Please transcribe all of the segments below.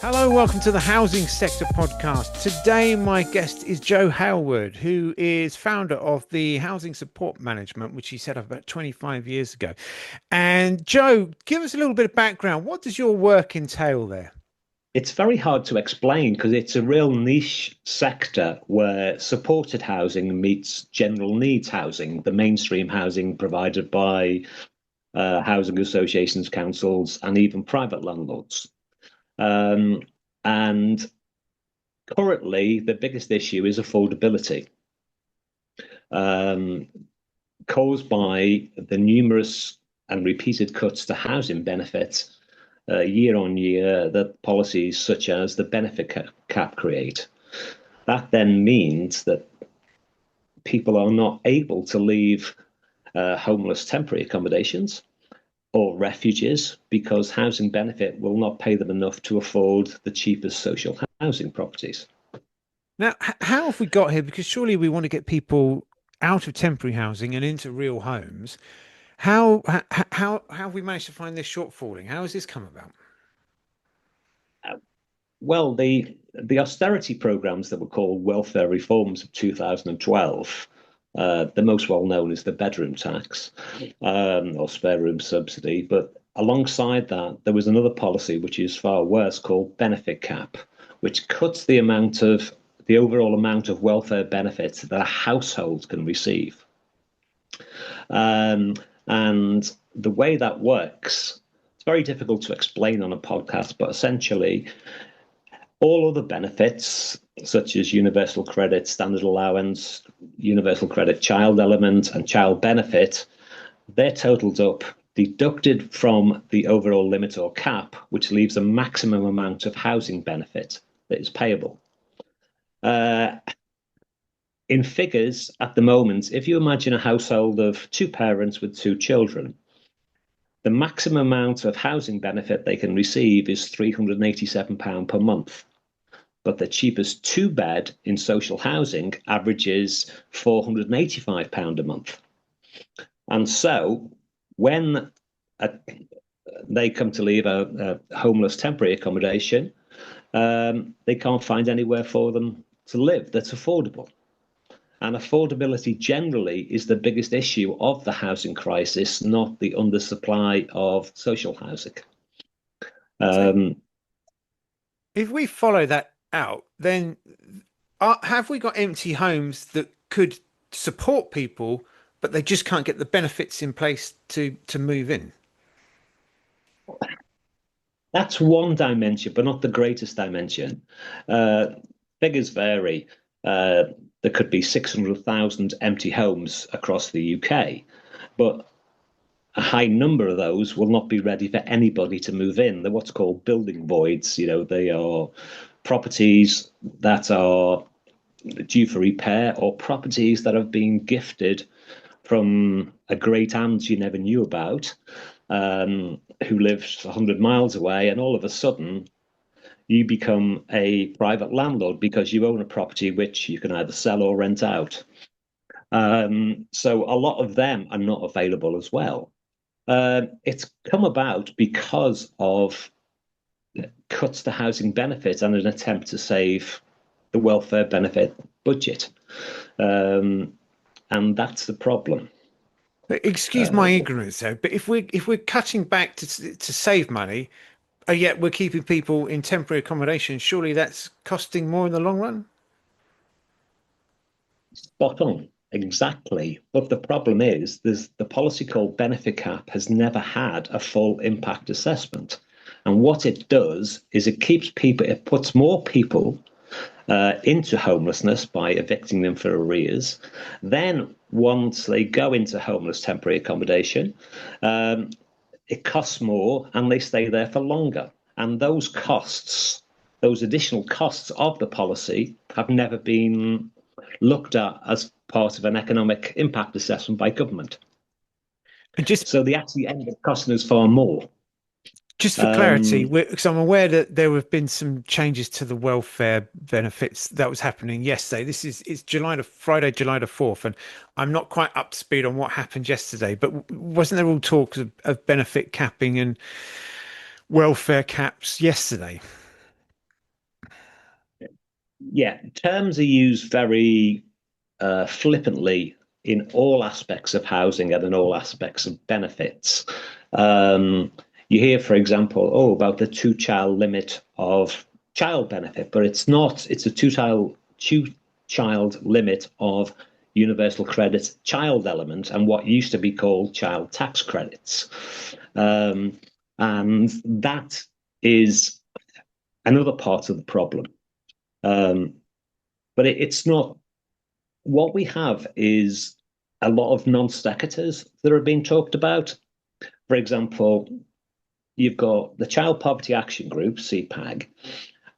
Hello, welcome to the Housing Sector Podcast. Today, my guest is Joe Halewood, who is founder of the Housing Support Management, which he set up about 25 years ago. And Joe, give us a little bit of background. What does your work entail there? It's very hard to explain because it's a real niche sector where supported housing meets general needs housing, the mainstream housing provided by housing associations, councils, and even private landlords. Um, and currently, the biggest issue is affordability, um, caused by the numerous and repeated cuts to housing benefits year on year that policies such as the benefit cap create. That then means that people are not able to leave homeless temporary accommodations or refuges because housing benefit will not pay them enough to afford the cheapest social housing properties. Now, how have we got here? Because surely we want to get people out of temporary housing and into real homes. How have we managed to find this shortfalling? How has this come about? Well, the austerity programs that were called welfare reforms of 2012, the most well known is the bedroom tax or spare room subsidy. But alongside that, there was another policy which is far worse called benefit cap, which cuts the overall amount of welfare benefits that a household can receive. Um, and the way that works, it's very difficult to explain on a podcast, but essentially, all other benefits, such as universal credit, standard allowance, universal credit child element, and child benefit, they're totaled up, deducted from the overall limit or cap, which leaves a maximum amount of housing benefit that is payable. In figures at the moment, if you imagine a household of two parents with two children, the maximum amount of housing benefit they can receive is £387 per month. But the cheapest two bed in social housing averages £485 a month. And so when they come to leave a homeless temporary accommodation, they can't find anywhere for them to live that's affordable. And affordability generally is the biggest issue of the housing crisis, not the undersupply of social housing. So Um, if we follow that out, then have we got empty homes that could support people, but they just can't get the benefits in place to move in? that's one dimension, but not the greatest dimension. Uh, Figures vary. Uh, there could be 600,000 empty homes across the UK, but a high number of those will not be ready for anybody to move in. They're what's called building voids. They are properties that are due for repair or properties that have been gifted from a great aunt you never knew about, who lives 100 miles away, and all of a sudden you become a private landlord because you own a property which you can either sell or rent out. So a lot of them are not available as well. It's come about because of cuts to housing benefits and an attempt to save the welfare benefit budget. Um, and that's the problem. Excuse my Uh, ignorance, though, but if we're cutting back to save money, yet we're keeping people in temporary accommodation, surely that's costing more in the long run. Spot on, exactly. But the problem is, there's the policy called benefit cap has never had a full impact assessment. And what it does is it puts more people into homelessness by evicting them for arrears. Then, once they go into homeless temporary accommodation, um, it costs more and they stay there for longer. And those costs, those additional costs of the policy, have never been looked at as part of an economic impact assessment by government. And So they actually end up costing us far more. just for clarity, Um, because I'm aware that there have been some changes to the welfare benefits that was happening yesterday. It's Friday, July the 4th, and I'm not quite up to speed on what happened yesterday. But wasn't there all talks of benefit capping and welfare caps yesterday? Yeah, terms are used very flippantly in all aspects of housing and in all aspects of benefits. Um, you hear, for example, oh, about the two-child limit of child benefit, but it's not. It's a two-child limit of universal credit child element and what used to be called child tax credits. Um, and that is another part of the problem. Um, but it's not what we have is a lot of non sequiturs that are being talked about. For example, you've got the Child Poverty Action Group, CPAG,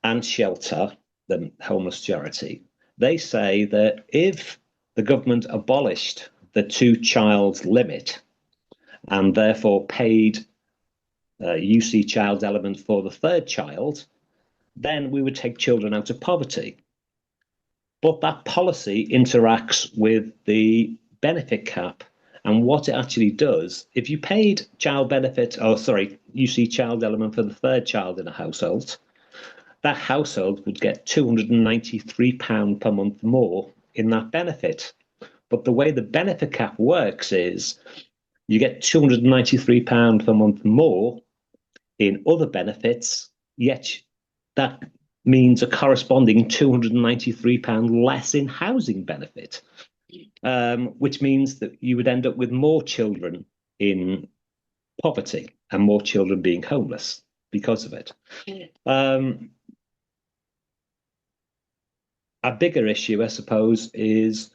and Shelter, the homeless charity. They say that if the government abolished the two-child limit and therefore paid UC child element for the third child, then we would take children out of poverty. But that policy interacts with the benefit cap. And what it actually does, if you paid child benefit, oh, sorry, you see child element for the third child in a household, that household would get £293 per month more in that benefit. But the way the benefit cap works is you get £293 per month more in other benefits, yet that means a corresponding £293 less in housing benefit, which means that you would end up with more children in poverty and more children being homeless because of it. Um, a bigger issue, I suppose, is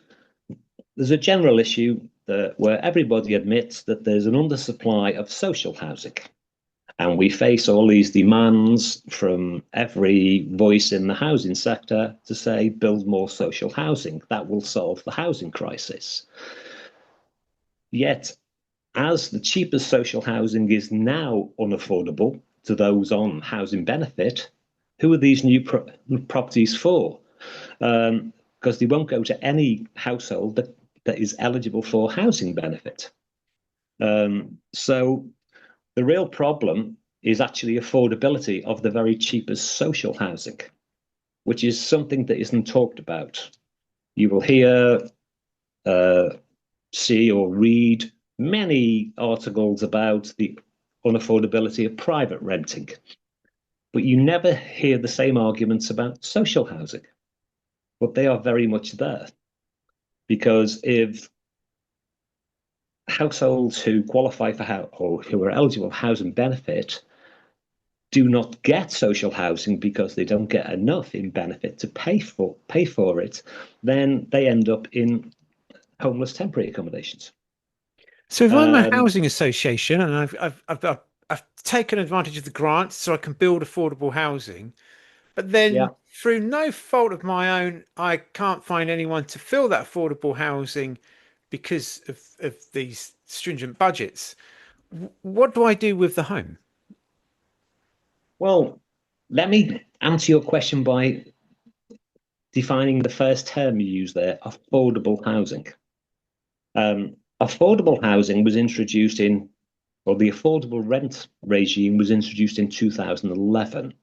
there's a general issue that where everybody admits that there's an undersupply of social housing. And we face all these demands from every voice in the housing sector to say, build more social housing. That will solve the housing crisis. Yet, as the cheapest social housing is now unaffordable to those on housing benefit, who are these new properties for? Because they won't go to any household that is eligible for housing benefit. So the real problem is actually affordability of the very cheapest social housing, which is something that isn't talked about. You will hear, uh, see, or read many articles about the unaffordability of private renting, but you never hear the same arguments about social housing. But they are very much there because if households who qualify for or who are eligible for housing benefit do not get social housing because they don't get enough in benefit to pay for it, then they end up in homeless temporary accommodations. So if I'm a Um, housing association and I've taken advantage of the grants so I can build affordable housing, but then yeah. through no fault of my own, I can't find anyone to fill that affordable housing because of these stringent budgets. What do I do with the home? Well, let me answer your question by defining the first term you use there: affordable housing. Affordable housing was introduced in, or the affordable rent regime was introduced in 2011.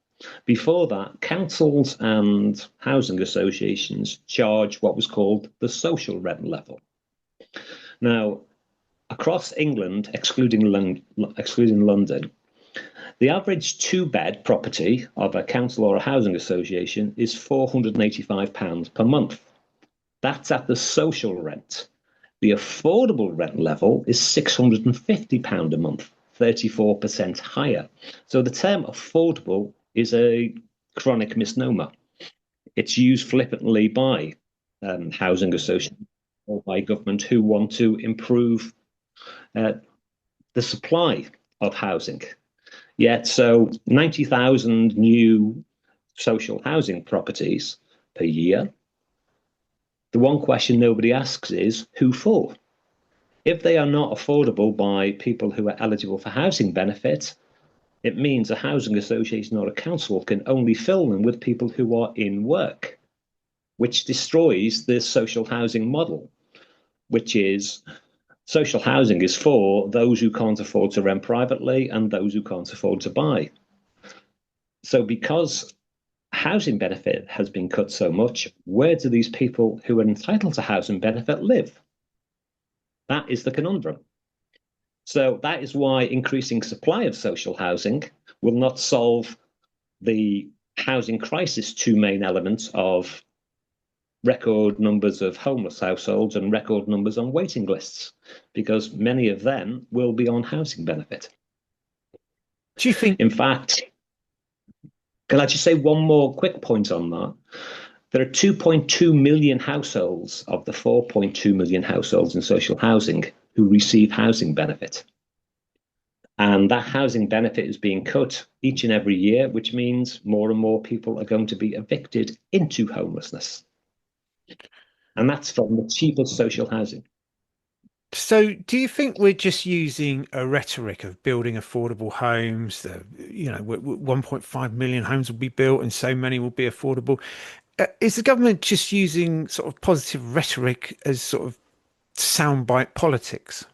Before that, councils and housing associations charged what was called the social rent level. Now, across England, excluding London, the average two-bed property of a council or a housing association is £485 per month. That's at the social rent. The affordable rent level is £650 a month, 34% higher. So the term affordable is a chronic misnomer. It's used flippantly by housing associations or by government who want to improve uh, the supply of housing. Yet, so 90,000 new social housing properties per year. The one question nobody asks is who for? If they are not affordable by people who are eligible for housing benefit, it means a housing association or a council can only fill them with people who are in work, which destroys the social housing model, which is social housing is for those who can't afford to rent privately and those who can't afford to buy. So because housing benefit has been cut so much, where do these people who are entitled to housing benefit live? That is the conundrum. So that is why increasing supply of social housing will not solve the housing crisis two main elements of record numbers of homeless households and record numbers on waiting lists, because many of them will be on housing benefit. Do you think? In fact, can I just say one more quick point on that? There are 2.2 million households of the 4.2 million households in social housing who receive housing benefit. And that housing benefit is being cut each and every year, which means more and more people are going to be evicted into homelessness. And that's from the cheapest social housing. So, do you think we're just using a rhetoric of building affordable homes? 1.5 million homes will be built and so many will be affordable. Is the government just using sort of positive rhetoric as sort of soundbite politics?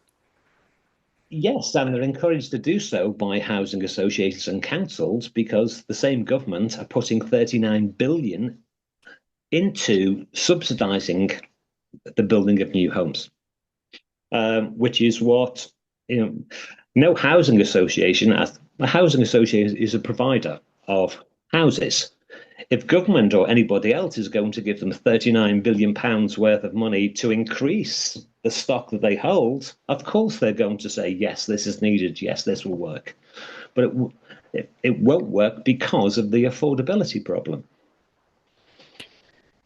Yes, and they're encouraged to do so by housing associations and councils because the same government are putting 39 billion into subsidising the building of new homes, which is what you know. No housing association, as a housing association, is a provider of houses. If government or anybody else is going to give them 39 billion pounds worth of money to increase the stock that they hold, of course they're going to say yes, this is needed, yes, this will work, but it won't work because of the affordability problem.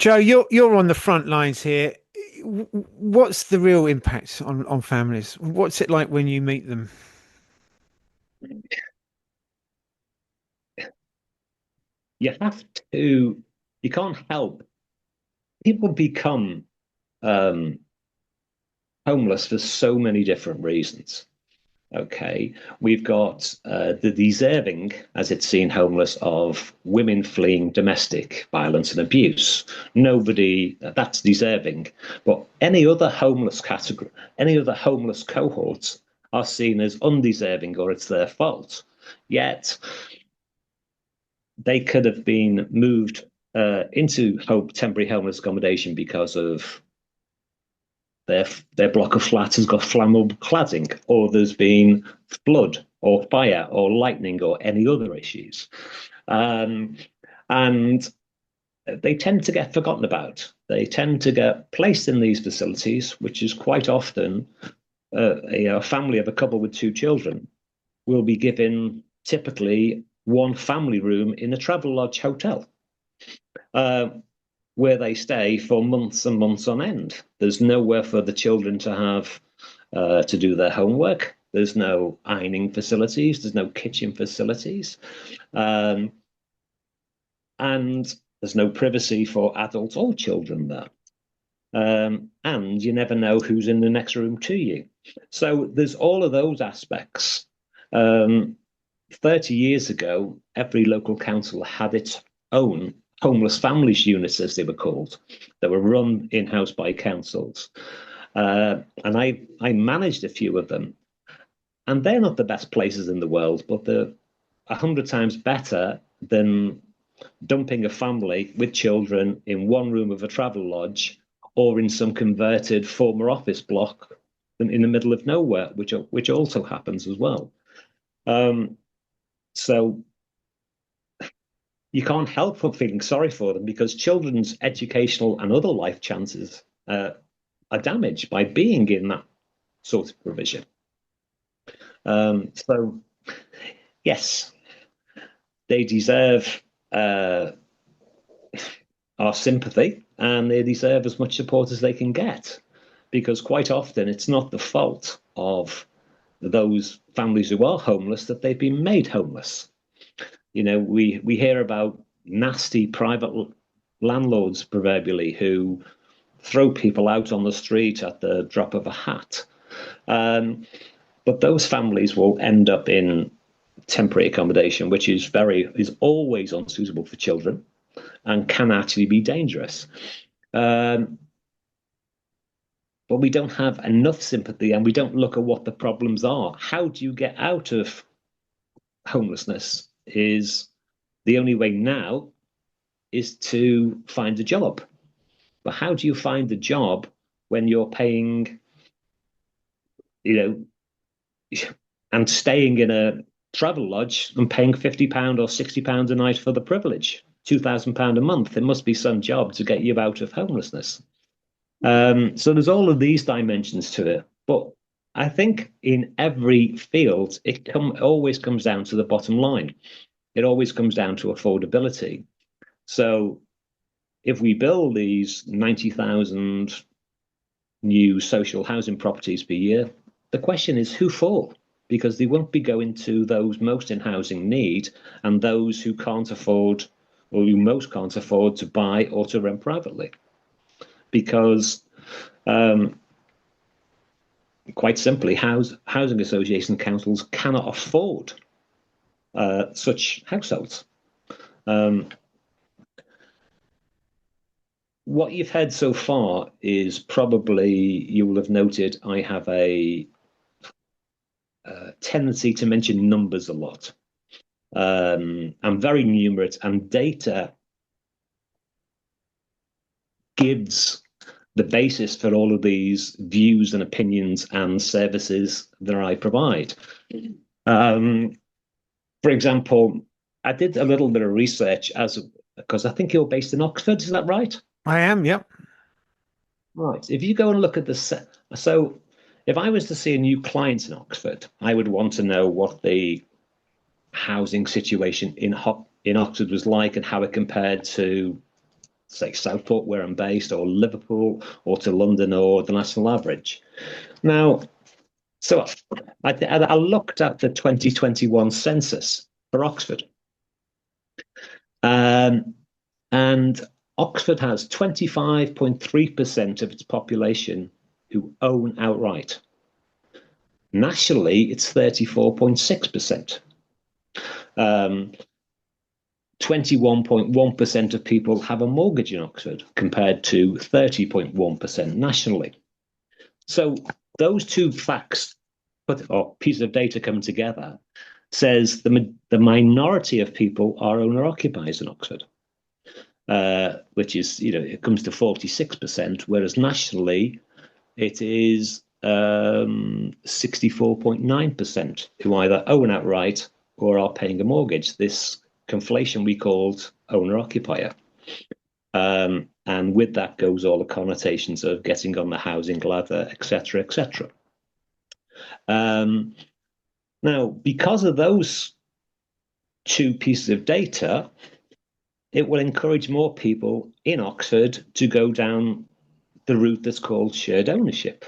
Joe, you're on the front lines here. What's the real impact on families? What's it like when you meet them? You have to, you can't help. People become um, homeless for so many different reasons. Okay, we've got the deserving, as it's seen, homeless of women fleeing domestic violence and abuse. Nobody that's deserving, but any other homeless category, any other homeless cohorts are seen as undeserving or it's their fault. Yet they could have been moved into temporary homeless accommodation because of their block of flats has got flammable cladding, or there's been flood or fire or lightning or any other issues. Um, and they tend to get forgotten about. They tend to get placed in these facilities, which is quite often a family of a couple with two children will be given typically one family room in a travel lodge hotel. Uh, where they stay for months and months on end. There's nowhere for the children to have to do their homework. There's no ironing facilities. There's no kitchen facilities. Um, and there's no privacy for adults or children there. And you never know who's in the next room to you. So there's all of those aspects. 30 years ago, every local council had its own homeless families units, as they were called, that were run in-house by councils. And I managed a few of them. And they're not the best places in the world, but they're 100 times better than dumping a family with children in one room of a travel lodge or in some converted former office block in the middle of nowhere, which also happens as well. So you can't help but feeling sorry for them because children's educational and other life chances are damaged by being in that sort of provision. So, yes, they deserve our sympathy and they deserve as much support as they can get because quite often it's not the fault of those families who are homeless that they've been made homeless. You know, we hear about nasty private landlords, proverbially, who throw people out on the street at the drop of a hat. But those families will end up in temporary accommodation, which is always unsuitable for children and can actually be dangerous. But we don't have enough sympathy and we don't look at what the problems are. How do you get out of homelessness is the only way now is to find a job. But how do you find a job when you're paying, you know, and staying in a travel lodge and paying £50 or £60 a night for the privilege, £2,000 a month? There must be some job to get you out of homelessness. So there's all of these dimensions to it. But I think in every field, always comes down to the bottom line. It always comes down to affordability. So if we build these 90,000 new social housing properties per year, the question is who for? Because they won't be going to those most in housing need and those who can't afford, or who most can't afford to buy or to rent privately. Because quite simply, housing association councils cannot afford such households. What you've heard so far is probably, you will have noted, I have a tendency to mention numbers a lot. I'm very numerate, and data gives the basis for all of these views and opinions and services that I provide. For example, I did a little bit of research because I think you're based in Oxford, is that right? I am, yep. Right. If you go and look at so if I was to see a new client in Oxford, I would want to know what the housing situation in Oxford was like and how it compared to, say, Southport, where I'm based, or Liverpool, or to London, or the national average. Now, so I looked at the 2021 census for Oxford, and Oxford has 25.3% of its population who own outright. Nationally, it's 34.6%. 21.1% of people have a mortgage in Oxford compared to 30.1% nationally. So those two facts, or pieces of data coming together, says the minority of people are owner-occupiers in Oxford, which is, it comes to 46%, whereas nationally it is 64.9% who either own outright or are paying a mortgage. This conflation we called owner-occupier. And with that goes all the connotations of getting on the housing ladder, etc., etc. Now, because of those two pieces of data, it will encourage more people in Oxford to go down the route that's called shared ownership,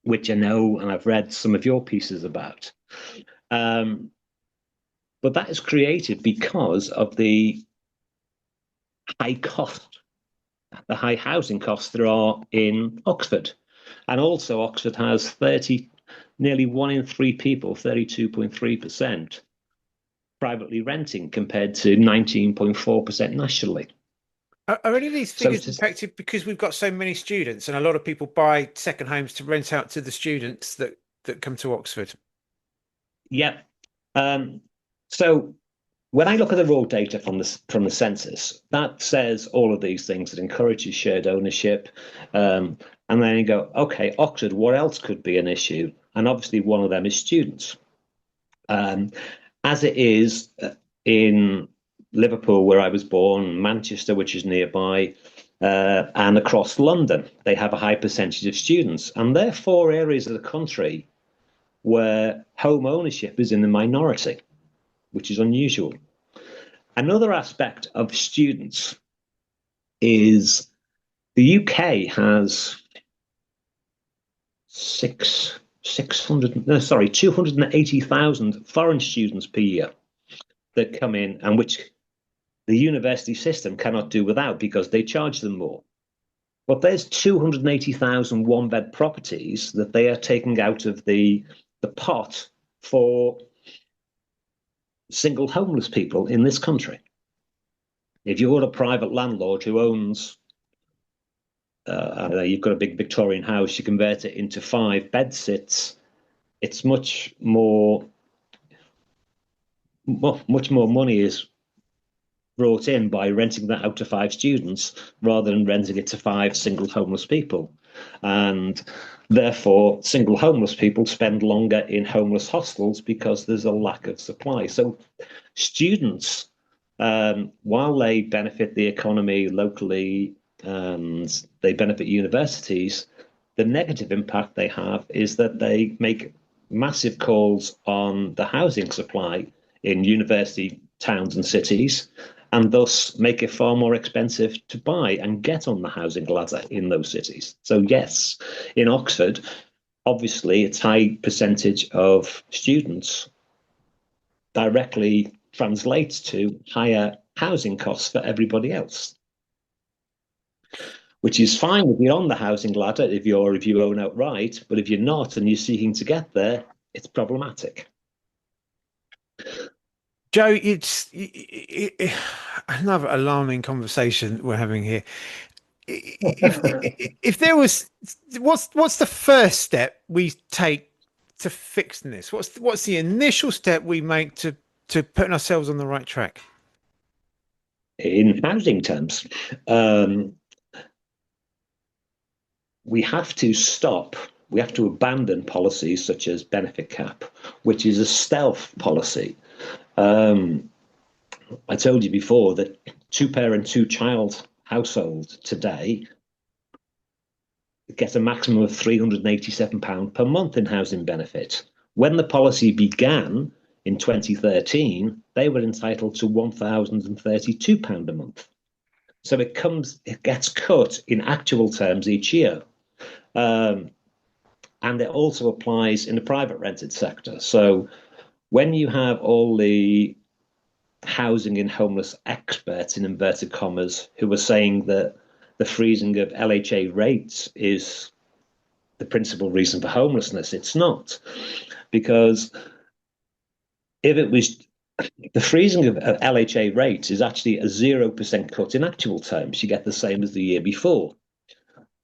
which I know, and I've read some of your pieces about. But that is created because of the high cost, the high housing costs there are in Oxford. And also Oxford has nearly 1 in 3 people, 32.3%, privately renting compared to 19.4% nationally. Are any of these figures impacted because we've got so many students and a lot of people buy second homes to rent out to the students that come to Oxford? Yeah. So when I look at the raw data from the census, that says all of these things. That encourages shared ownership. And then you go, okay, Oxford, what else could be an issue? And obviously one of them is students. As it is in Liverpool, where I was born, Manchester, which is nearby, and across London, they have a high percentage of students. And they're 4 areas of the country where home ownership is in the minority, which is unusual. Another aspect of students is the UK has 280,000 foreign students per year that come in, and which the university system cannot do without because they charge them more. But there's 280,000 one-bed properties that they are taking out of the pot for single homeless people in this country. If you're a private landlord who owns, I don't know, you've got a big Victorian house, you convert it into 5 bed sits, it's much more money is brought in by renting that out to 5 students rather than renting it to 5 single homeless people. And therefore, single homeless people spend longer in homeless hostels because there's a lack of supply. So students, while they benefit the economy locally and they benefit universities, the negative impact they have is that they make massive calls on the housing supply in university towns and cities, and thus make it far more expensive to buy and get on the housing ladder in those cities. So yes, in Oxford, obviously its high percentage of students directly translates to higher housing costs for everybody else, which is fine if you're on the housing ladder, if you own outright, but if you're not and you're seeking to get there, it's problematic. Joe, it's another alarming conversation we're having here. If there was, what's the first step we take to fixing this? What's the initial step we make to putting ourselves on the right track? In housing terms, we have to abandon policies such as benefit cap, which is a stealth policy. I told you before that 2-parent, 2-child household today gets a maximum of £387 per month in housing benefit. When the policy began in 2013, they were entitled to £1,032 a month. So it gets cut in actual terms each year. And it also applies in the private rented sector. So when you have all the housing and homeless experts, in inverted commas, who are saying that the freezing of LHA rates is the principal reason for homelessness, it's not. Because if it was, the freezing of LHA rates is actually a 0% cut in actual terms. You get the same as the year before.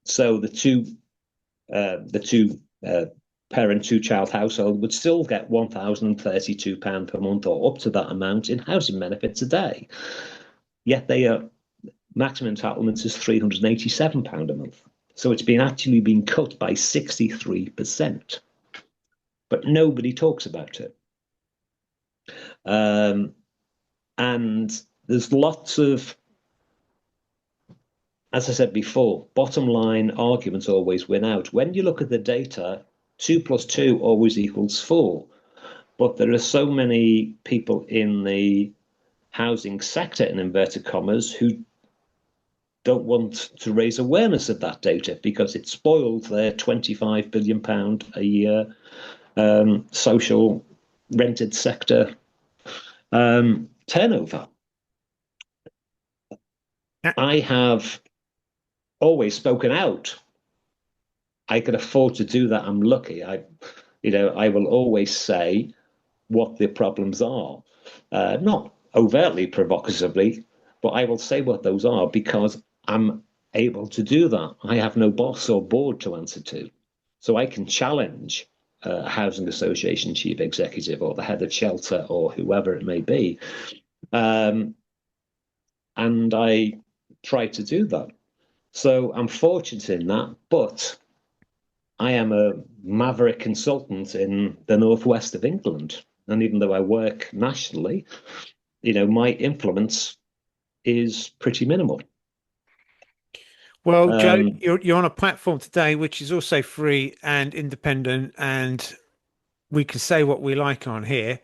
So the two parent, 2-child household would still get £1,032 per month or up to that amount in housing benefits a day. Yet their maximum entitlement is £387 a month. So it's actually been cut by 63%. But nobody talks about it. And there's lots of, as I said before, bottom line arguments always win out. When you look at the data, 2 plus 2 always equals 4. But there are so many people in the housing sector, in inverted commas, who don't want to raise awareness of that data because it spoils their £25 billion a year social rented sector turnover. I have always spoken out. I can afford to do that. I'm lucky. I will always say what the problems are, not overtly provocatively, but I will say what those are because I'm able to do that. I have no boss or board to answer to, so I can challenge a housing association chief executive or the head of shelter or whoever it may be, and I try to do that. So I'm fortunate in that, but I am a maverick consultant in the northwest of England. And even though I work nationally, my influence is pretty minimal. Well, Joe, you're on a platform today which is also free and independent, and we can say what we like on here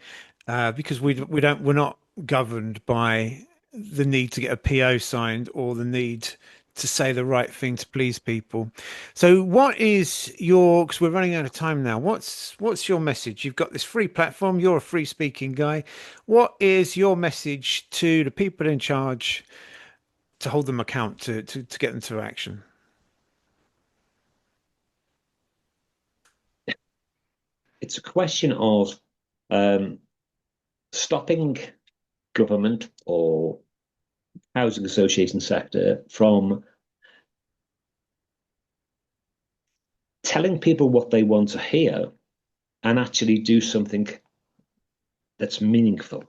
because we're not governed by the need to get a PO signed or the need to say the right thing to please people. So what is your, because we're running out of time now, what's your message? You've got this free platform, you're a free speaking guy. What is your message to the people in charge to hold them account, to get them to action? It's a question of stopping government or housing association sector from telling people what they want to hear and actually do something that's meaningful.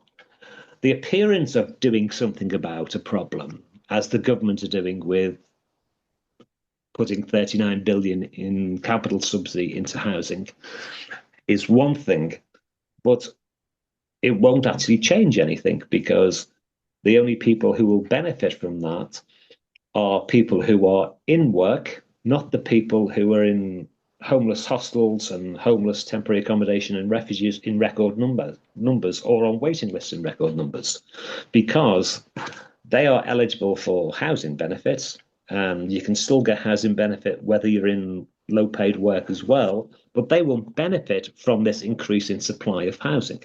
the appearance of doing something about a problem, as the government are doing with putting 39 billion in capital subsidy into housing, is one thing, but it won't actually change anything because the only people who will benefit from that are people who are in work, not the people who are in homeless hostels and homeless temporary accommodation and refugees in record numbers or on waiting lists in record numbers, because they are eligible for housing benefits. And you can still get housing benefit whether you're in low paid work as well, but they will benefit from this increase in supply of housing.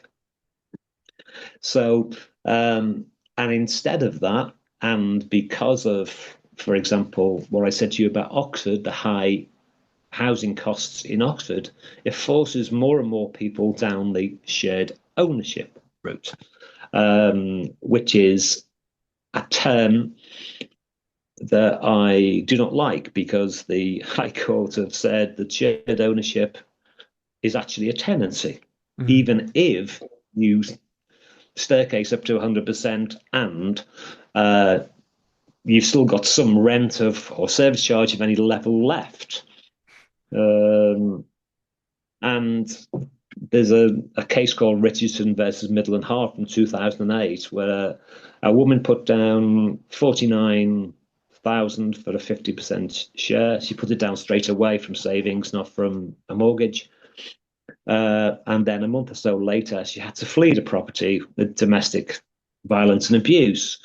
So, and instead of that, and because of, for example, what I said to you about Oxford, the high housing costs in Oxford, it forces more and more people down the shared ownership route, which is a term that I do not like because the High Court have said that shared ownership is actually a tenancy, even if you staircase up to 100% and you've still got some rent of or service charge of any level left. And there's a case called Richardson versus Middle and Hart from 2008 where a woman put down 49,000 for a 50% share. She put it down straight away from savings, not from a mortgage. And then a month or so later, she had to flee the property with domestic violence and abuse.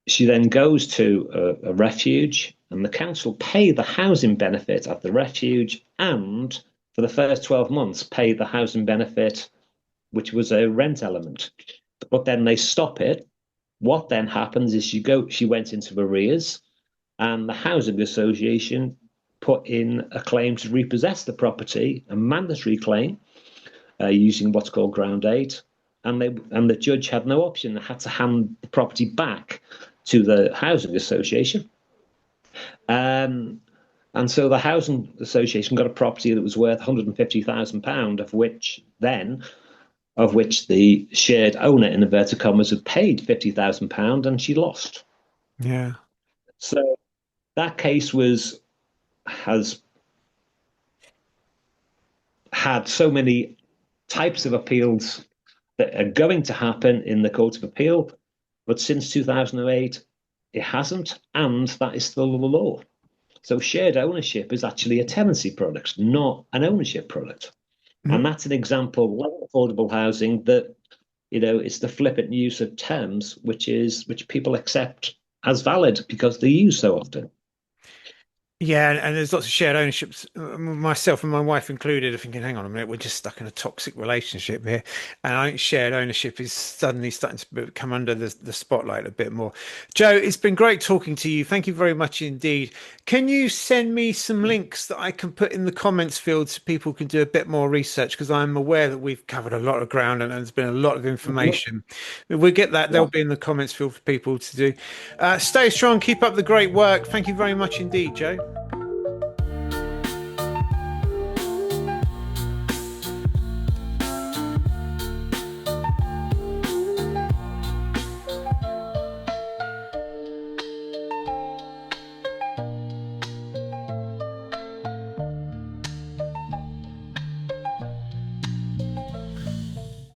She then goes to a refuge, and the council pay the housing benefit at the refuge, and for the first 12 months, pay the housing benefit, which was a rent element. But then they stop it. What then happens is she went into arrears, and the housing association put in a claim to repossess the property, a mandatory claim, using what's called ground eight, and the judge had no option. They had to hand the property back to the housing association. And so the housing association got a property that was worth £150,000, of which the shared owner, in inverted commas, had paid £50,000, and she lost. Yeah. So that case has had so many types of appeals that are going to happen in the Court of Appeal, but since 2008, it hasn't, and that is still the law. So shared ownership is actually a tenancy product, not an ownership product. And that's an example of affordable housing that, it's the flippant use of terms, which people accept as valid because they're used so often. Yeah, and there's lots of shared ownerships, myself and my wife included, are thinking, hang on a minute, we're just stuck in a toxic relationship here. And I think shared ownership is suddenly starting to come under the spotlight a bit more. Joe, it's been great talking to you. Thank you very much indeed. Can you send me some links that I can put in the comments field so people can do a bit more research? Because I'm aware that we've covered a lot of ground and there's been a lot of information. We'll get that. They'll be in the comments field for people to do. Stay strong, keep up the great work. Thank you very much indeed, Joe.